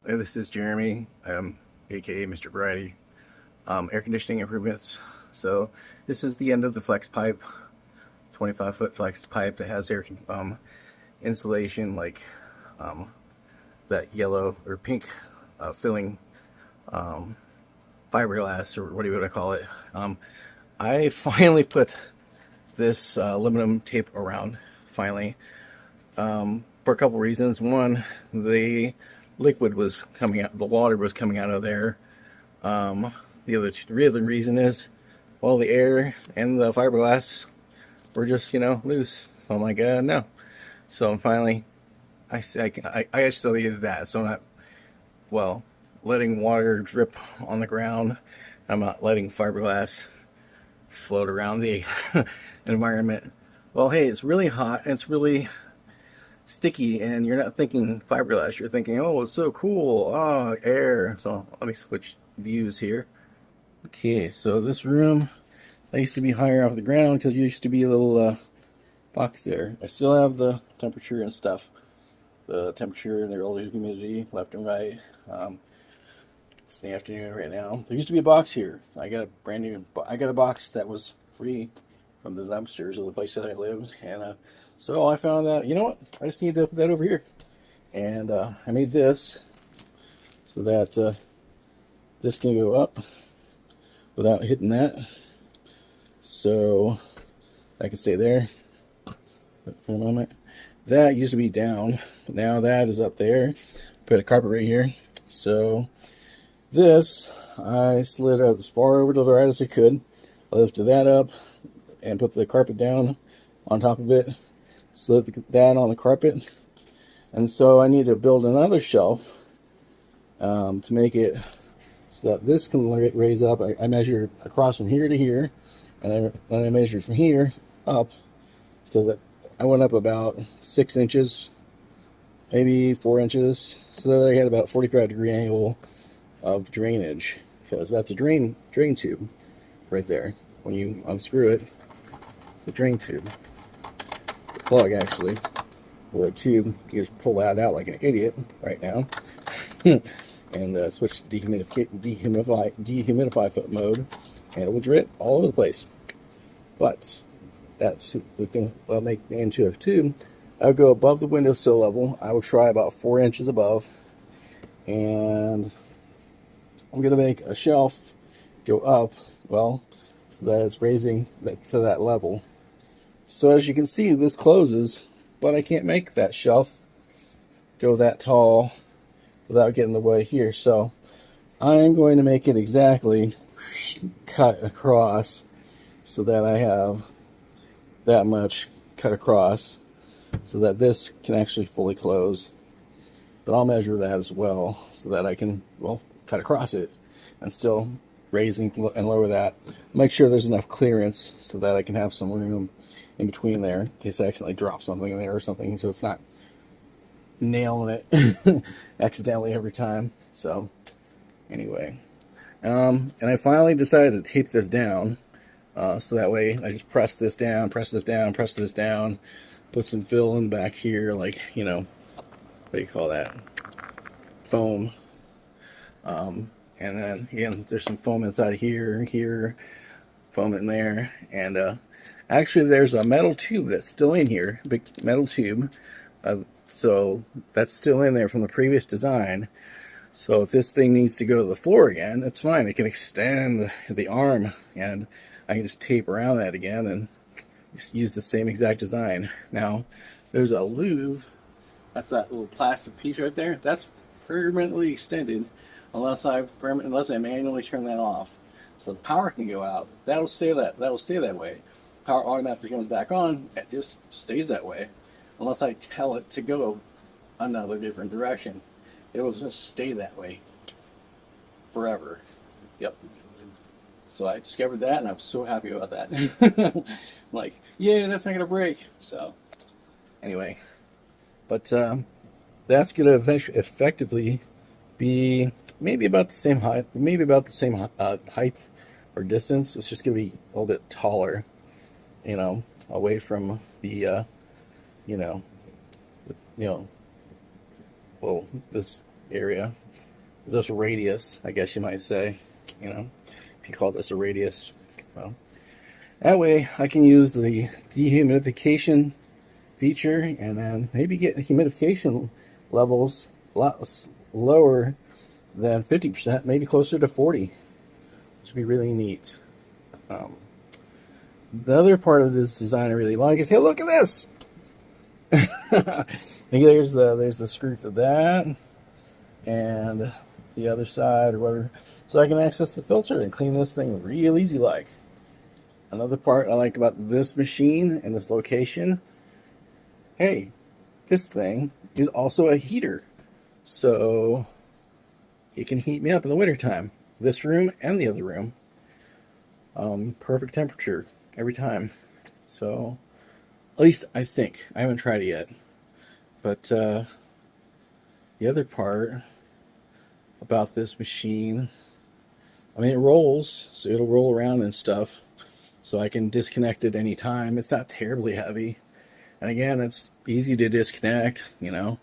Hey, this is Jeremy, aka Mr. Variety, air conditioning improvements. So this is the end of the flex pipe, 25-foot flex pipe that has air insulation, like that yellow or pink filling fiberglass, or what do you want to call it. I finally put this aluminum tape around, finally, for a couple reasons. One, the liquid was coming out, the water was coming out of there. The other reason is, well, the air and the fiberglass were just, loose. So I'm like, no. So finally, I isolated that. So I'm not, well, letting water drip on the ground. I'm not letting fiberglass float around the environment. Well, hey, it's really hot and it's really sticky, and you're not thinking fiberglass, you're thinking, oh, it's so cool, oh, air. So let me switch views here. Okay, so this room, I used to be higher off the ground because you used to be a little box there. I still have the temperature and stuff, the temperature and the relative humidity left and right. It's the afternoon right now. There used to be a box here. I got a box that was free from the dumpsters of the place that I lived, and so I found out, you know what, I just need to put that over here. And I made this so that this can go up without hitting that. So I can stay there for a moment. That used to be down, but now that is up there. Put a carpet right here. So this, I slid out as far over to the right as I could. I lifted that up and put the carpet down on top of it. Slid that on the carpet, and so I need to build another shelf to make it so that this can raise up. I measure across from here to here, and I measured from here up, so that I went up about 6 inches, maybe 4 inches, so that I had about 45-degree angle of drainage, because that's a drain tube right there. When you unscrew it, it's a drain tube. Plug, actually, or a tube. You just pull that out like an idiot right now and switch to dehumidify foot mode, and it will drip all over the place. But that's, we can make into a tube. I would go above the windowsill level. I would try about 4 inches above, and I'm going to make a shelf go up, well, so that it's raising to that level. So as you can see, this closes, but I can't make that shelf go that tall without getting in the way here. So I'm going to make it exactly cut across so that I have that much cut across so that this can actually fully close. But I'll measure that as well so that I can, well, cut across it and still raise and lower that. Make sure there's enough clearance so that I can have some room in between there in case I accidentally drop something in there or something, so it's not nailing it accidentally every time. So anyway, and I finally decided to tape this down, so that way I just press this down, press this down, press this down, put some fill in back here, like, what do you call that, foam, and then again there's some foam inside here, foam in there, and actually, there's a metal tube that's still in here, big metal tube. So that's still in there from the previous design. So if this thing needs to go to the floor again, that's fine. It can extend the arm, and I can just tape around that again and just use the same exact design. Now, there's a louvre. That's that little plastic piece right there. That's permanently extended unless I manually turn that off. So the power can go out. That'll stay that way. Power automatically comes back on. It just stays that way unless I tell it to go another different direction. It will just stay that way forever. Yep. So I discovered that, and I'm so happy about that. Like, yeah, that's not gonna break. So anyway, but that's gonna effectively be maybe about the same height, height or distance. It's just gonna be a little bit taller, away from the, well, this area, this radius, I guess you might say, you know, if you call this a radius. Well, that way I can use the dehumidification feature and then maybe get humidification levels a lot lower than 50%, maybe closer to 40, which would be really neat. The other part of this design I really like is, hey, look at this. there's the screw for that, and the other side or whatever, so I can access the filter and clean this thing real easy like. Another part I like about this machine and this location, hey, this thing is also a heater, so it can heat me up in the wintertime. This room and the other room, perfect temperature every time. So at least I think. I haven't tried it yet. But the other part about this machine, I mean, it rolls, so it'll roll around and stuff, so I can disconnect it anytime. It's not terribly heavy. And again, it's easy to disconnect, you know,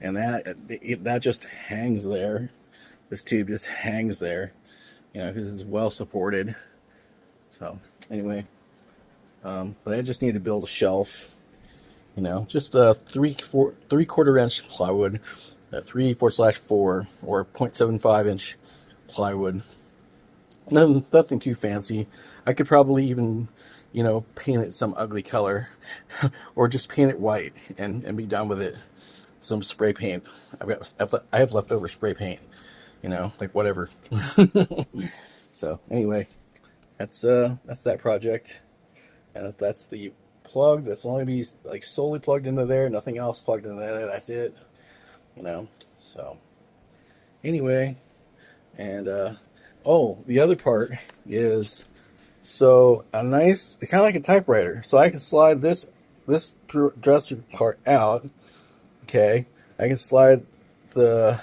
and that just hangs there. This tube just hangs there, you know, because it's well supported. So anyway, but I just need to build a shelf, you know, just a 3/4 inch plywood, 3/4/4 or 0.75 inch plywood. Nothing too fancy. I could probably even, you know, paint it some ugly color or just paint it white and be done with it. Some spray paint. I have leftover spray paint, you know, like whatever. So anyway, that's that project, and that's the plug. That's only be like solely plugged into there, nothing else plugged into there. That's it, you know. So anyway, and oh, the other part is, so a nice, kind of like a typewriter. So I can slide this dresser part out. Okay, I can slide the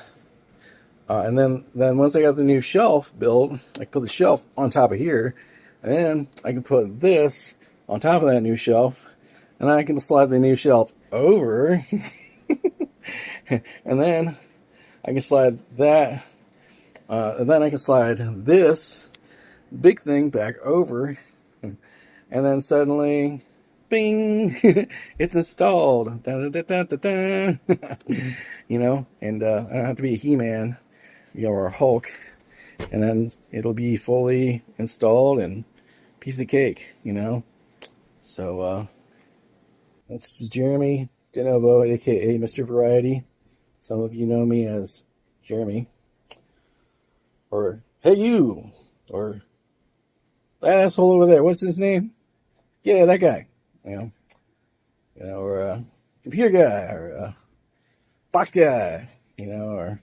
and then once I got the new shelf built, I can put the shelf on top of here, and then I can put this on top of that new shelf, and I can slide the new shelf over, and then I can slide that, and then I can slide this big thing back over, and then suddenly, bing, it's installed. Da, da, da, da, da, da. You know, and I don't have to be a He-Man, you know, or a Hulk, and then it'll be fully installed and piece of cake, you know. So that's Jeremy DeNovo, aka Mr. Variety. Some of you know me as Jeremy, or hey you, or that asshole over there, what's his name? Yeah, that guy, you know, or computer guy, or bot guy, you know, or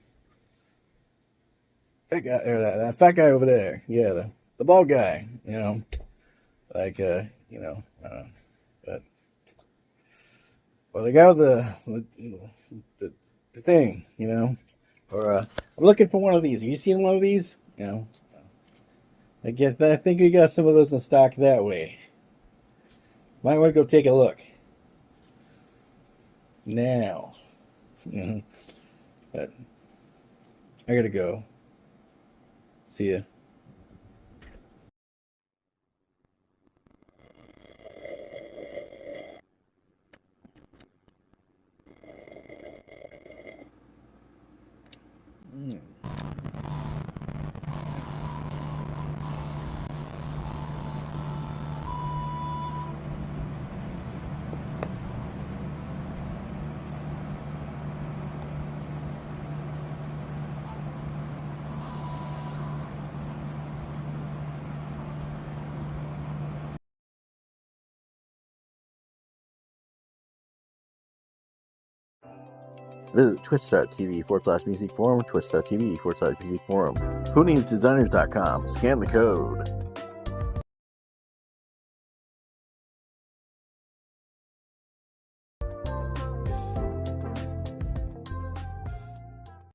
that guy, or that fat guy over there, yeah, the bald guy, you know, like you know, but or the guy with the thing, you know, or I'm looking for one of these. Have you seen one of these? You know, I think we got some of those in stock that way. Might want to go take a look now. But I gotta go. See ya. Visit twitch.tv/music forum, twitch.tv/music forum, Whoneedsdesigners.com. Scan the code.